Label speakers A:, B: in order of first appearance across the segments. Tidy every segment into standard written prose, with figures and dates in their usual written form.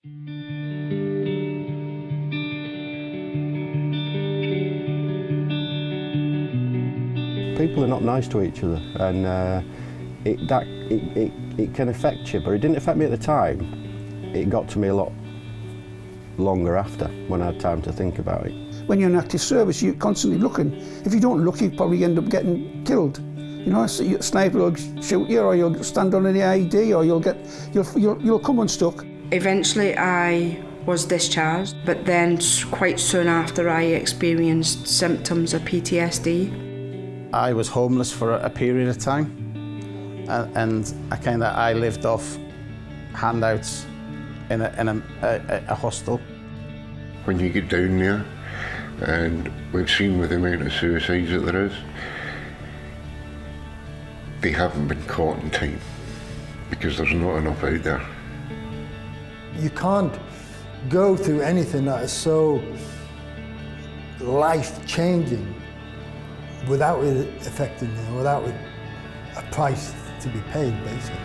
A: People are not nice to each other, and it can affect you, but it didn't affect me at the time. It got to me a lot longer after, when I had time to think about it.
B: When you're in active service, you're constantly looking. If you don't look, you probably end up getting killed. You know, so a sniper will shoot you, or you'll stand on an IED, or you'll come unstuck.
C: Eventually, I was discharged, but then quite soon after, I experienced symptoms of PTSD.
D: I was homeless for a period of time, and I lived off handouts in a hostel.
E: When you get down there, and we've seen with the amount of suicides that there is, they haven't been caught in time because there's not enough out there.
F: You can't go through anything that is so life-changing without it affecting you, without a price to be paid, basically.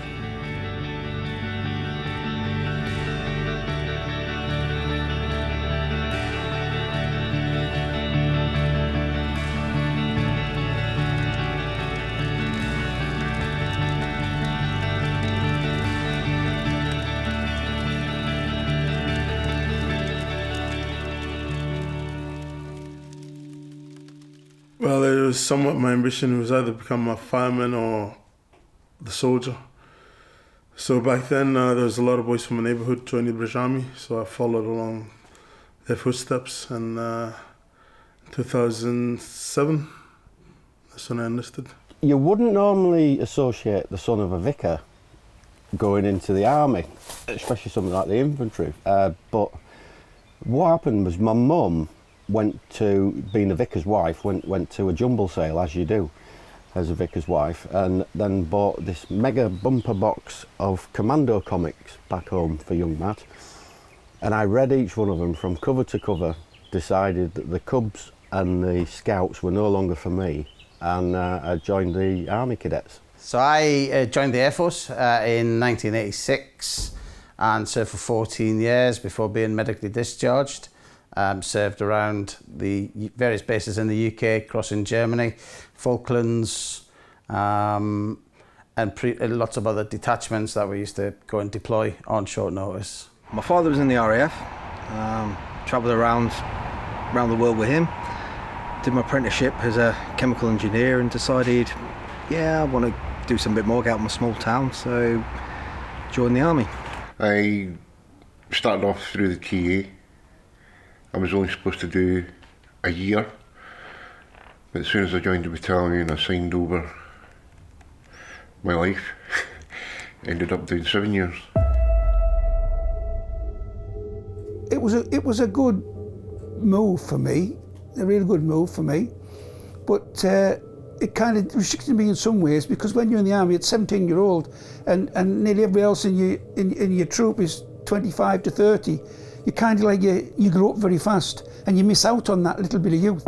G: Well, it was somewhat my ambition. It was either become a fireman or the soldier. So back then, there was a lot of boys from my neighbourhood joining the British Army, so I followed along their footsteps, and in 2007, that's when I enlisted.
A: You wouldn't normally associate the son of a vicar going into the army, especially something like the infantry, but what happened was my mum went to, being a vicar's wife, went to a jumble sale, as you do as a vicar's wife, and then bought this mega bumper box of Commando comics back home for young Matt. And I read each one of them from cover to cover, decided that the Cubs and the Scouts were no longer for me, and I joined the Army Cadets.
D: So I joined the Air Force in 1986 and served for 14 years before being medically discharged. Served around the various bases in the UK, crossing Germany, Falklands, and lots of other detachments that we used to go and deploy on short notice.
H: My father was in the RAF, travelled around the world with him, did my apprenticeship as a chemical engineer, and decided, yeah, I want to do some bit more, get out of my small town, so joined the army.
E: I started off through the TA. I was only supposed to do a year, but as soon as I joined the battalion, I signed over my life. Ended up doing 7 years.
B: It was a good move for me, a really good move for me, but it kind of restricted me in some ways, because when you're in the army at 17-year-old and nearly everybody else in your troop is 25 to 30, you kind of like, you grow up very fast and you miss out on that little bit of youth.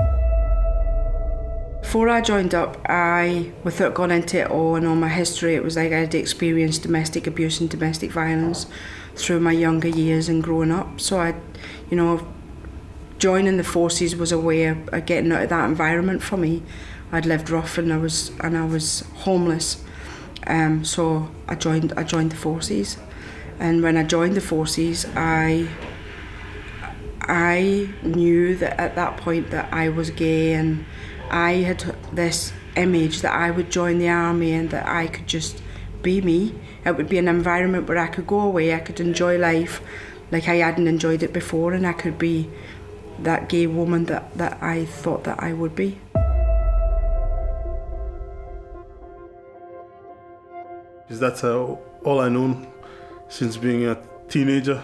C: Before I joined up, without going into it all and all my history, it was like I had experienced domestic abuse and domestic violence through my younger years and growing up. So joining the forces was a way of getting out of that environment for me. I'd lived rough and I was homeless, so I joined the forces. And when I joined the forces, I knew that at that point that I was gay, and I had this image that I would join the army and that I could just be me. It would be an environment where I could go away, I could enjoy life like I hadn't enjoyed it before, and I could be that gay woman that I thought that I would be.
G: Because that's all I known since being a teenager,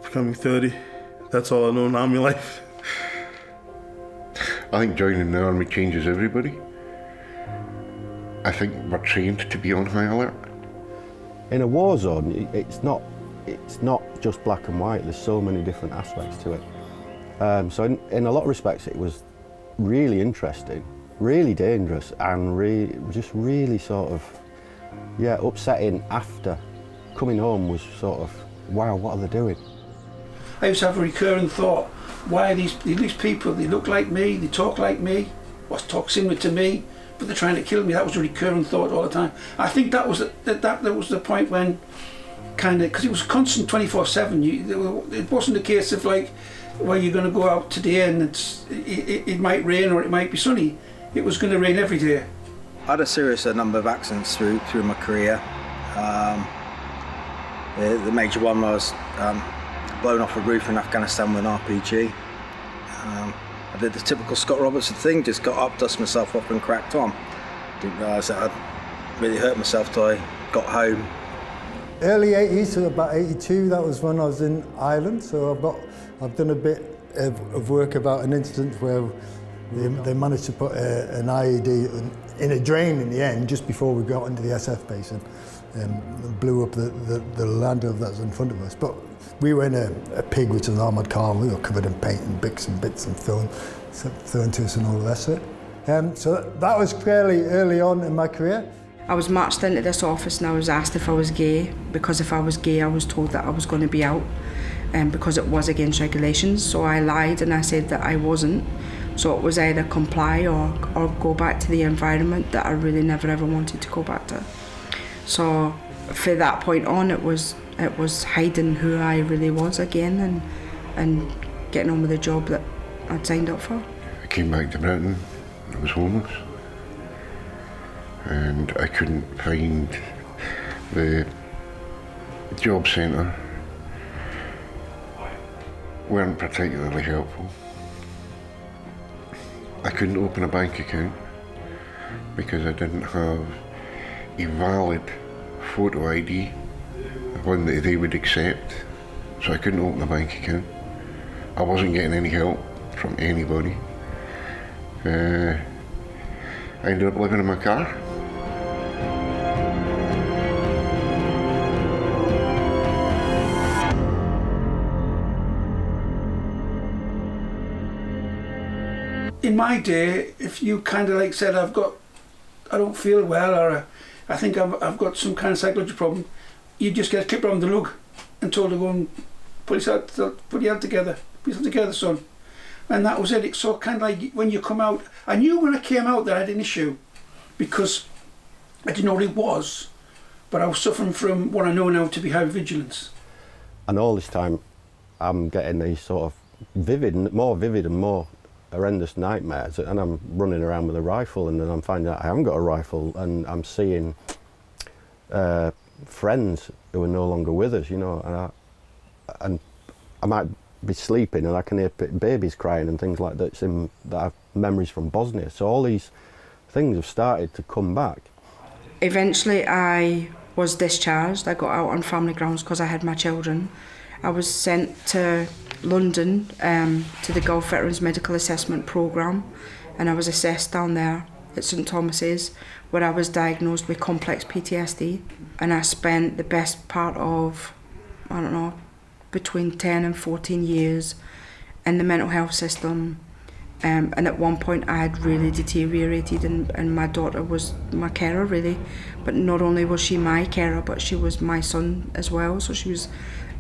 G: becoming 30. That's all I know in army life.
E: I think joining the army changes everybody. I think we're trained to be on high alert.
A: In a war zone, it's not just black and white. There's so many different aspects to it. So in a lot of respects, it was really interesting, really dangerous, and really sort of, upsetting. After coming home was sort of wow, what are they doing?
B: I used to have a recurring thought, why are these people, they look like me, they talk like me, what's talk similar to me, but they're trying to kill me. That was a recurring thought all the time. I think that was the point when, kind of, because it was constant 24/7. It wasn't a case of like, well, you're going to go out today and it might rain or it might be sunny. It was going to rain every day.
H: I had a serious number of accidents through my career. The major one was blown off a roof in Afghanistan with an RPG. I did the typical Scott Robertson thing, just got up, dusted myself off and cracked on. Didn't realise that I'd really hurt myself till I got home.
F: Early 80s, so about 82, that was when I was in Ireland, so I've done a bit of work about an incident where they managed to put an IED in a drain in the end, just before we got into the SF base, and blew up the Land Rover that was in front of us. But we were in a pig, which was an armoured car, and we were covered in paint and bricks and bits and thrown to us and all the rest of it. So that was fairly early on in my career.
C: I was marched into this office and I was asked if I was gay, because if I was gay I was told that I was going to be out, because it was against regulations. So I lied and I said that I wasn't. So it was either comply or go back to the environment that I really never ever wanted to go back to. So for that point on, it was hiding who I really was again and getting on with the job that I'd signed up for.
E: I came back to Britain, I was homeless, and I couldn't find the job centre. Weren't particularly helpful. I couldn't open a bank account because I didn't have a valid photo ID, one that they would accept, so I couldn't open a bank account. I wasn't getting any help from anybody. I ended up living in my car.
B: In my day, if you kind of like said, I don't feel well, or I think I've got some kind of psychological problem, you just get clipped around the lug and told to go and put your head together, son. And that was it. It's so kind of like when you come out, I knew when I came out that I had an issue because I didn't know what it was, but I was suffering from what I know now to be hypervigilance.
A: And all this time, I'm getting these sort of more vivid and more horrendous nightmares, and I'm running around with a rifle, and then I'm finding out I haven't got a rifle, and I'm seeing friends who are no longer with us, you know, and I might be sleeping and I can hear babies crying and things like that. That I have memories from Bosnia. So all these things have started to come back.
C: Eventually I was discharged. I got out on family grounds because I had my children. I was sent to London to the Gulf Veterans Medical Assessment Programme, and I was assessed down there at St Thomas's, where I was diagnosed with complex PTSD, and I spent the best part of, I don't know, between 10 and 14 years in the mental health system, and at one point I had really deteriorated, and my daughter was my carer really, but not only was she my carer, but she was my son as well, so she was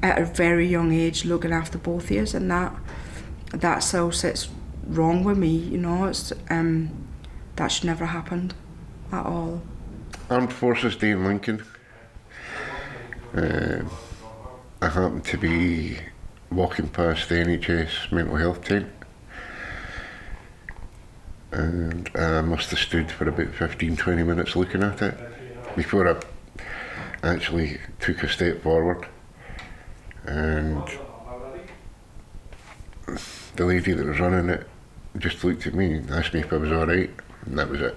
C: at a very young age looking after both of us, and that still sits wrong with me, you know. It's that should never happened at all.
E: Armed Forces Day in Lincoln. I happened to be walking past the NHS mental health tent, and I must have stood for about 15-20 minutes looking at it before I actually took a step forward. And the lady that was running it just looked at me and asked me if I was alright, and that was it.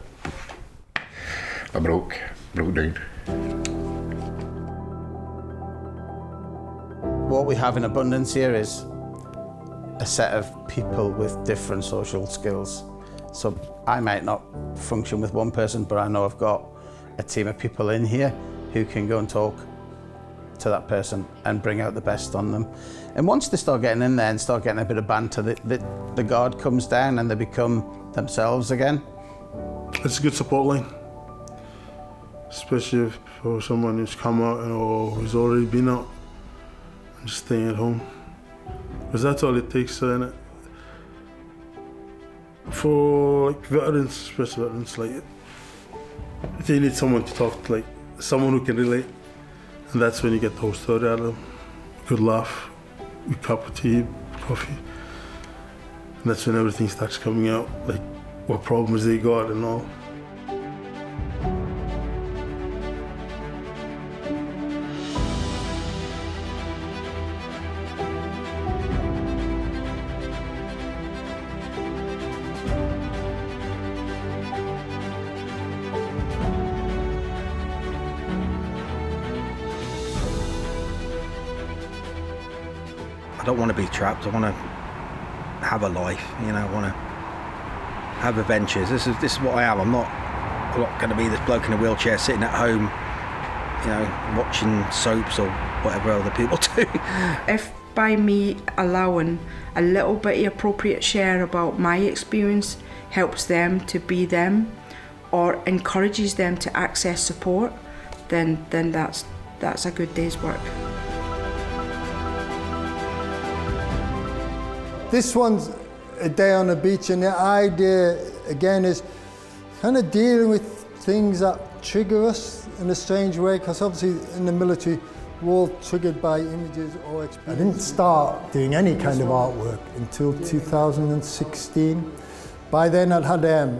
E: I broke down.
D: What we have in abundance here is a set of people with different social skills. So I might not function with one person, but I know I've got a team of people in here who can go and talk to that person and bring out the best on them. And once they start getting in there and start getting a bit of banter, the guard comes down and they become themselves again.
G: It's a good support line, especially for someone who's come out or who's already been out. just staying at home. Because that's all it takes, innit? For like veterans, especially veterans, like they need someone to talk to, like someone who can relate, and that's when you get the whole story out of them. Good laugh, good cup of tea, coffee, and that's when everything starts coming out, like what problems they got and all.
H: I don't want to be trapped. I want to have a life, you know. I want to have adventures. This is what I am. I'm not going to be this bloke in a wheelchair sitting at home, you know, watching soaps or whatever other people do.
C: If by me allowing a little bit of appropriate share about my experience helps them to be them, or encourages them to access support, then that's a good day's work.
F: This one's a day on the beach, and the idea again is kind of dealing with things that trigger us in a strange way, because obviously in the military we're all triggered by images or experiences. I didn't start doing any kind of artwork until 2016. By then I'd had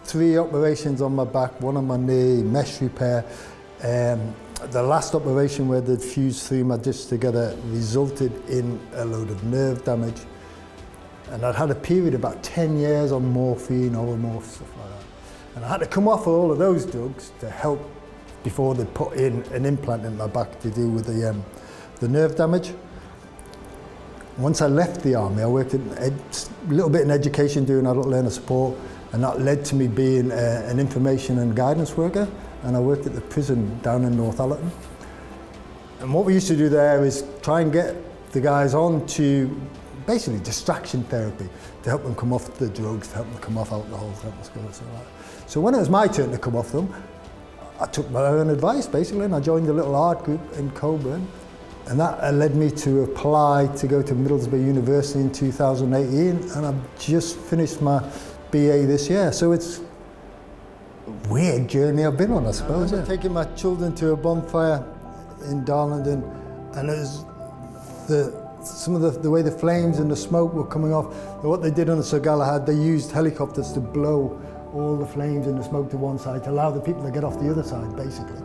F: 3 operations on my back, one on my knee, mesh repair. The last operation where they'd fused 3 of my discs together resulted in a load of nerve damage. And I'd had a period of about 10 years on morphine, oromorph, stuff like that. And I had to come off all of those drugs to help before they put in an implant in my back to deal with the nerve damage. Once I left the army, I worked a little bit in education doing adult learner support, and that led to me being an information and guidance worker, and I worked at the prison down in Northallerton. And what we used to do there is try and get the guys on to basically distraction therapy to help them come off the drugs, to help them come off alcohol, to help them go and stuff like that. So when it was my turn to come off them, I took my own advice basically, and I joined a little art group in Coburn, and that led me to apply to go to Middlesbrough University in 2018, and I've just finished my BA this year. So it's a weird journey I've been on, I suppose. Yeah. Taking my children to a bonfire in Darlington, and it was some of the way the flames and the smoke were coming off. What they did on the Sir Galahad, they used helicopters to blow all the flames and the smoke to one side to allow the people to get off the other side, basically.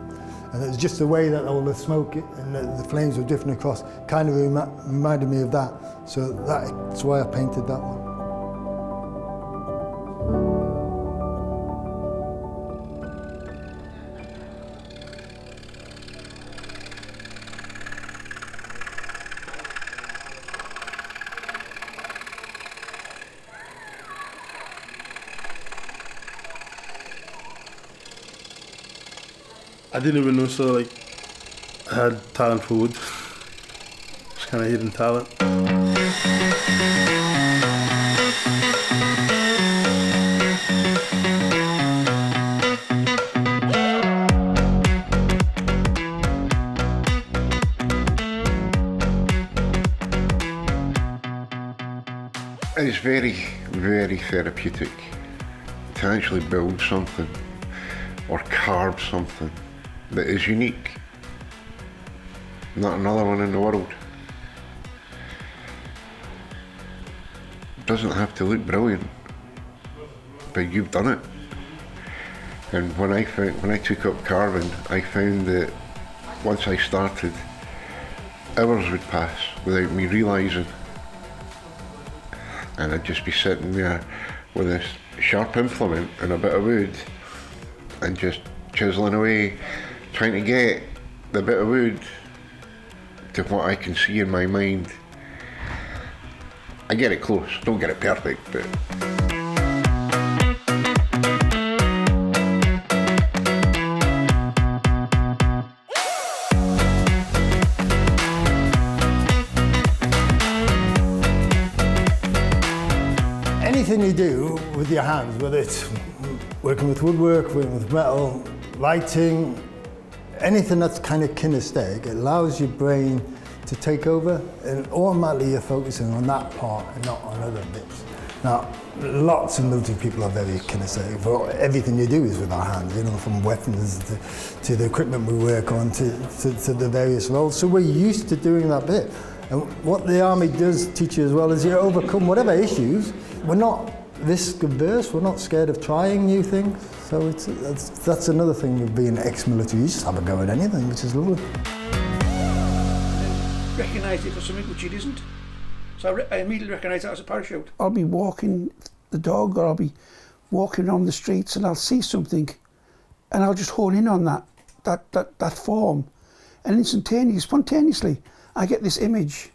F: And it was just the way that all the smoke and the flames were drifting across kind of reminded me of that. So that's why I painted that one.
G: I didn't even know, so like I had talent for wood. Just kind of hidden talent.
E: It's very, very therapeutic to actually build something or carve something that is unique. Not another one in the world. It doesn't have to look brilliant, but you've done it. And when I took up carving, I found that once I started, hours would pass without me realising. And I'd just be sitting there with this sharp implement and a bit of wood and just chiseling away, trying to get the bit of wood to what I can see in my mind. I get it close, don't get it perfect, but...
F: Anything you do with your hands, whether it's working with woodwork, working with metal, writing, anything that's kind of kinesthetic, it allows your brain to take over, and automatically you're focusing on that part and not on other bits. Now, lots of military people are very kinesthetic. For everything you do is with our hands, you know, from weapons to the equipment we work on to the various roles. So we're used to doing that bit. And what the Army does teach you as well is you overcome whatever issues. We're not risk averse, we're not scared of trying new things. So that's another thing with being ex-military. You just have a go at anything, which is lovely.
B: Recognise it for something which it isn't. So I immediately recognise that as a parachute. I'll be walking the dog, or I'll be walking on the streets, and I'll see something, and I'll just hone in on that form, and instantaneously, spontaneously, I get this image,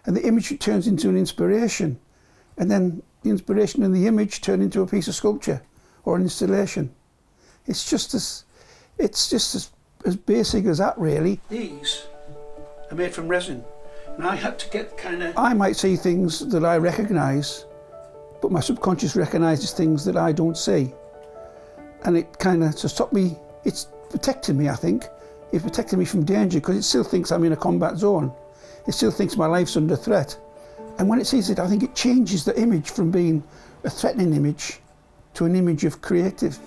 B: and the image turns into an inspiration, and then the inspiration and the image turn into a piece of sculpture or an installation. It's just as basic as that, really. These are made from resin. And I had to get I might see things that I recognise, but my subconscious recognises things that I don't see. And it to stop me, it's protecting me, I think. It's protecting me from danger, because it still thinks I'm in a combat zone. It still thinks my life's under threat. And when it sees it, I think it changes the image from being a threatening image to an image of creative.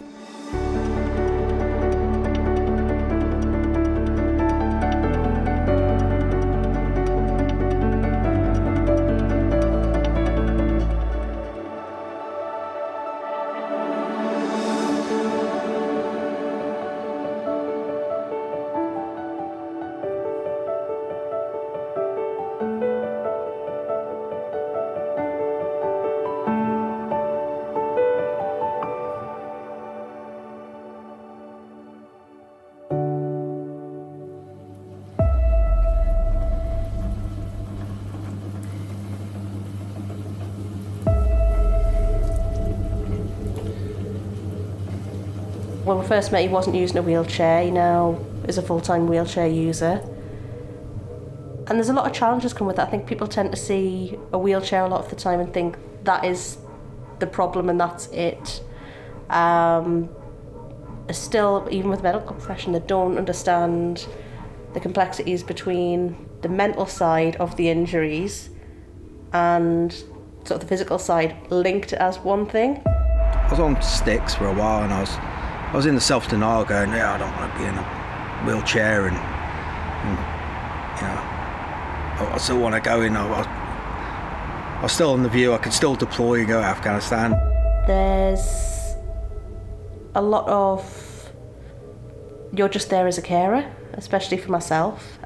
I: When we first met, he wasn't using a wheelchair. He now is a full-time wheelchair user. And there's a lot of challenges come with that. I think people tend to see a wheelchair a lot of the time and think that is the problem and that's it. Still, even with the medical profession, they don't understand the complexities between the mental side of the injuries and sort of the physical side linked as one thing.
H: I was on sticks for a while, and I was in the self-denial going, yeah, I don't want to be in a wheelchair, and you know, I still want to go in. I was still on the view, I could still deploy and go to Afghanistan.
I: There's a lot of, you're just there as a carer, especially for myself.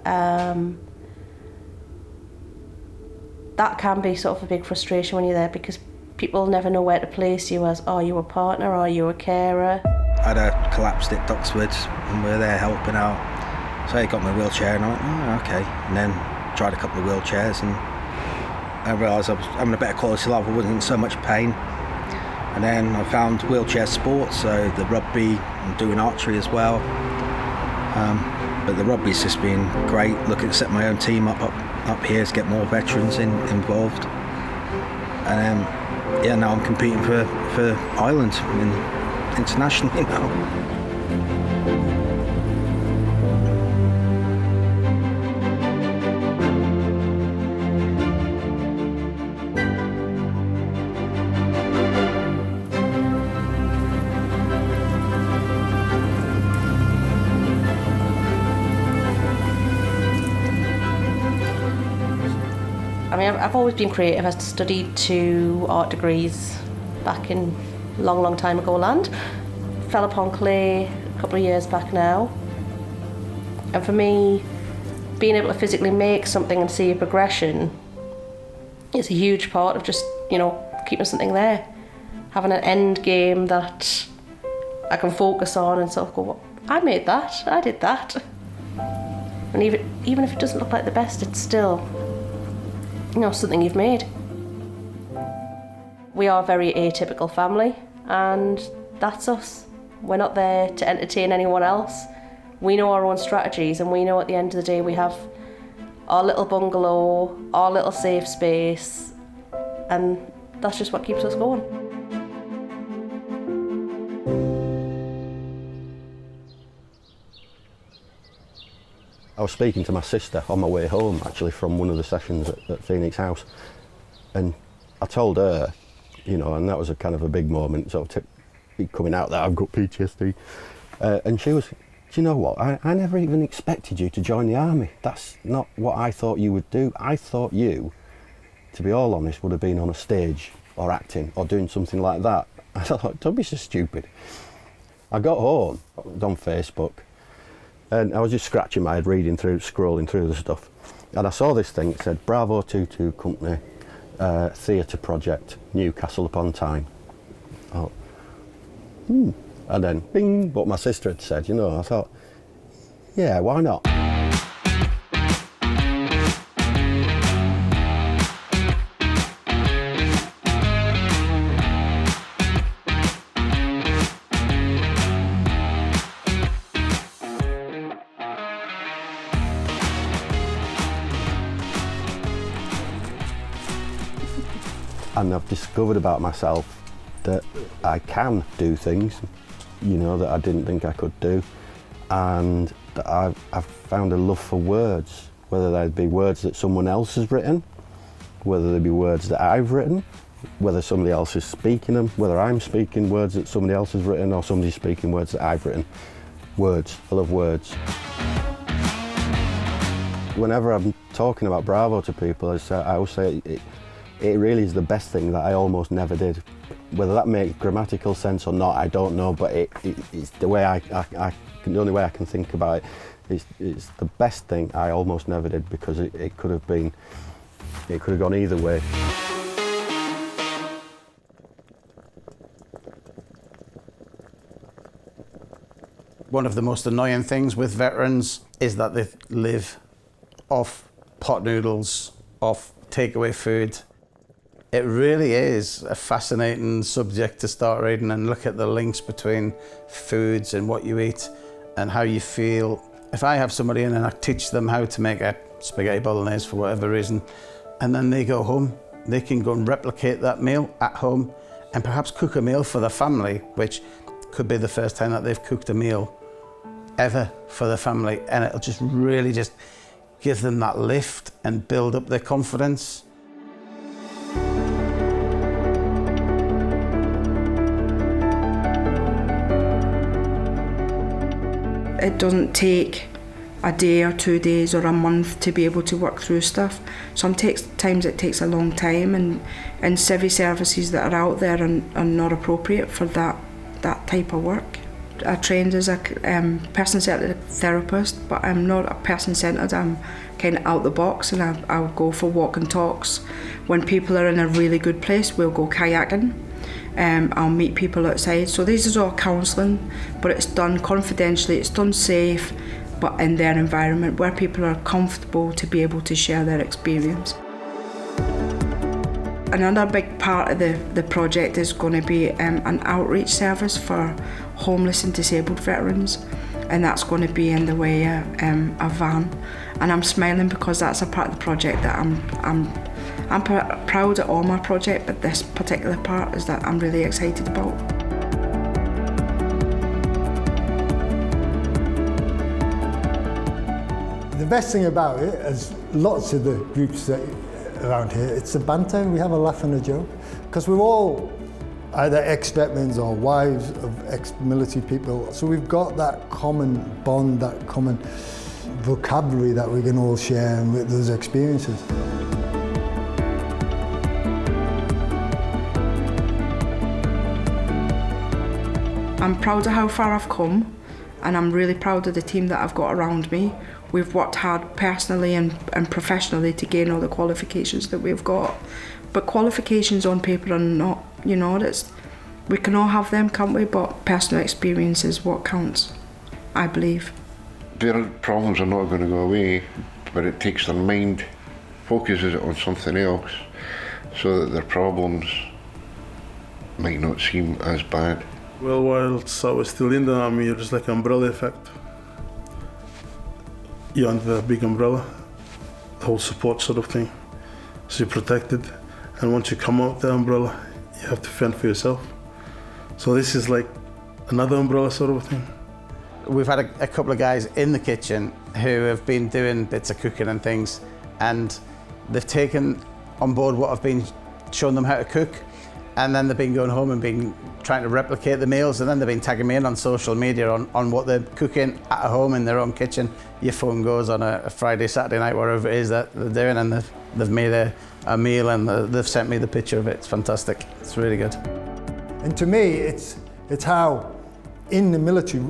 I: That can be sort of a big frustration when you're there, because people never know where to place you as, are you a partner, are you a carer?
H: I had a collapsed hip at Oxford, and we were there helping out. So he got my wheelchair, and I went, oh, okay. And then tried a couple of wheelchairs, and I realised I was having a better quality of life, I wasn't in so much pain. And then I found wheelchair sports, so the rugby, and doing archery as well. But the rugby's just been great, looking to set my own team up here to get more veterans involved. And yeah, now I'm competing for Ireland internationally now.
I: I mean, I've always been creative. I studied 2 art degrees back in long time ago land. Fell upon clay a couple of years back now. And for me, being able to physically make something and see a progression is a huge part of just, you know, keeping something there. Having an end game that I can focus on and sort of go, well, I made that, I did that. And even if it doesn't look like the best, it's still, you know, something you've made. We are a very atypical family, and that's us. We're not there to entertain anyone else. We know our own strategies, and we know at the end of the day we have our little bungalow, our little safe space, and that's just what keeps us going.
A: I was speaking to my sister on my way home, actually, from one of the sessions at Phoenix House, and I told her, you know, and that was a kind of a big moment, sort of coming out that I've got PTSD, and she was, do you know what, I never even expected you to join the army. That's not what I thought you would do. I thought you, to be all honest, would have been on a stage or acting or doing something like that. I thought, don't be so stupid. I got home, I was on Facebook, and I was just scratching my head, scrolling through the stuff, and I saw this thing. It said Bravo 22 Company Theatre Project, Newcastle upon Tyne. Oh, and then bing, what my sister had said, you know. I thought, yeah, why not? And I've discovered about myself that I can do things, you know, that I didn't think I could do, and that I've found a love for words, whether they be words that someone else has written, whether they be words that I've written, whether somebody else is speaking them, whether I'm speaking words that somebody else has written or somebody's speaking words that I've written. Words, I love words. Whenever I'm talking about Bravo to people, I always say it really is the best thing that I almost never did. Whether that makes grammatical sense or not, I don't know, but it's the way the only way I can think about it. It's the best thing I almost never did, because it could have gone either way.
D: One of the most annoying things with veterans is that they live off pot noodles, off takeaway food. It really is a fascinating subject to start reading and look at the links between foods and what you eat and how you feel. If I have somebody in and I teach them how to make a spaghetti bolognese for whatever reason, and then they go home, they can go and replicate that meal at home and perhaps cook a meal for their family, which could be the first time that they've cooked a meal ever for their family, and it'll just really just give them that lift and build up their confidence.
C: It doesn't take a day or 2 days or a month to be able to work through stuff. Sometimes it takes a long time, and civil services that are out there are not appropriate for that type of work. I trained as a person-centred therapist, but I'm not a person-centred. I'm kind of out the box, and I'll go for walk and talks. When people are in a really good place, we'll go kayaking. I'll meet people outside. So this is all counselling, but it's done confidentially, it's done safe, but in their environment where people are comfortable to be able to share their experience. Another big part of the project is going to be an outreach service for homeless and disabled veterans, and that's going to be in the way a van. And I'm smiling because that's a part of the project that I'm proud of all my project, but this particular part is that I'm really excited about.
F: The best thing about it, as lots of the groups that around here, it's the banter. We have a laugh and a joke, because we're all either ex-veterans or wives of ex-military people. So we've got that common bond, that common vocabulary that we can all share with those experiences.
C: I'm proud of how far I've come, and I'm really proud of the team that I've got around me. We've worked hard personally and professionally to gain all the qualifications that we've got. But qualifications on paper are not, we can all have them, can't we? But personal experience is what counts, I believe.
E: Their problems are not going to go away, but it takes their mind, focuses it on something else, so that their problems might not seem as bad.
G: Well, whilst I was still in the army, it was like an umbrella effect. You're under the big umbrella, the whole support sort of thing. So you're protected, and once you come out the umbrella, you have to fend for yourself. So this is like another umbrella sort of thing.
D: We've had a couple of guys in the kitchen who have been doing bits of cooking and things, and they've taken on board what I've been showing them how to cook, and then they've been going home and been trying to replicate the meals, and then they've been tagging me in on social media on what they're cooking at home in their own kitchen. Your phone goes on a Friday, Saturday night, wherever it is that they're doing, and they've made a meal, and they've sent me the picture of it. It's fantastic. It's really good.
F: And to me, it's how in the military,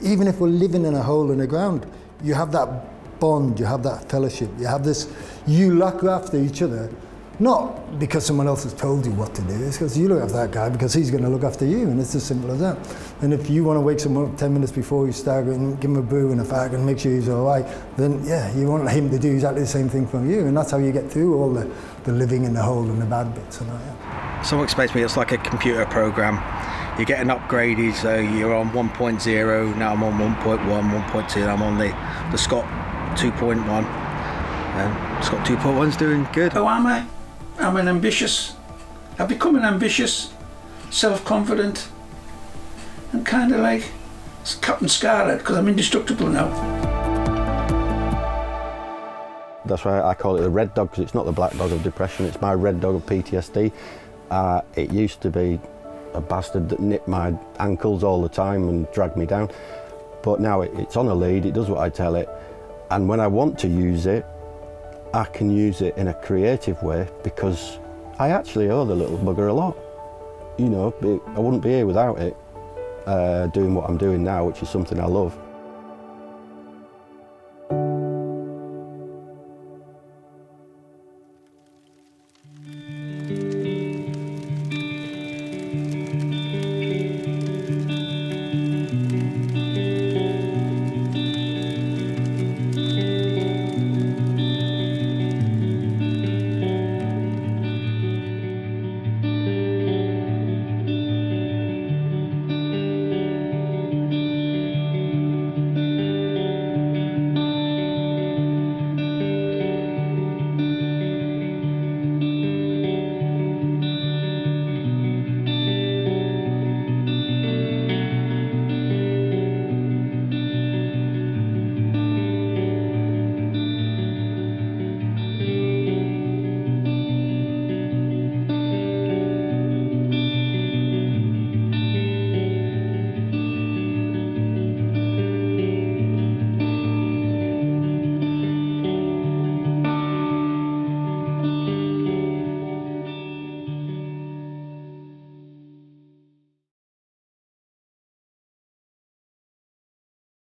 F: even if we're living in a hole in the ground, you have that bond, you have that fellowship, you have this, you look after each other, not because someone else has told you what to do, it's because you look after that guy because he's going to look after you, and it's as simple as that. And if you want to wake someone up 10 minutes before you start and give him a brew and a fag and make sure he's all right, then yeah, you want him to do exactly the same thing from you, and that's how you get through all the living in the hole and the bad bits. And that.
H: Someone explains to me it's like a computer program. You're getting upgraded, so you're on 1.0, now I'm on 1.1, 1.2, and I'm on the Scott 2.1. And Scott 2.1's doing good.
B: Who am I? I'm I've become an ambitious, self-confident, and kind of like Captain Scarlet, because I'm indestructible now.
A: That's why I call it the red dog, because it's not the black dog of depression, it's my red dog of PTSD. It used to be a bastard that nipped my ankles all the time and dragged me down, but now it's on a lead, it does what I tell it, and when I want to use it, I can use it in a creative way, because I actually owe the little bugger a lot. You know, I wouldn't be here without it, doing what I'm doing now, which is something I love.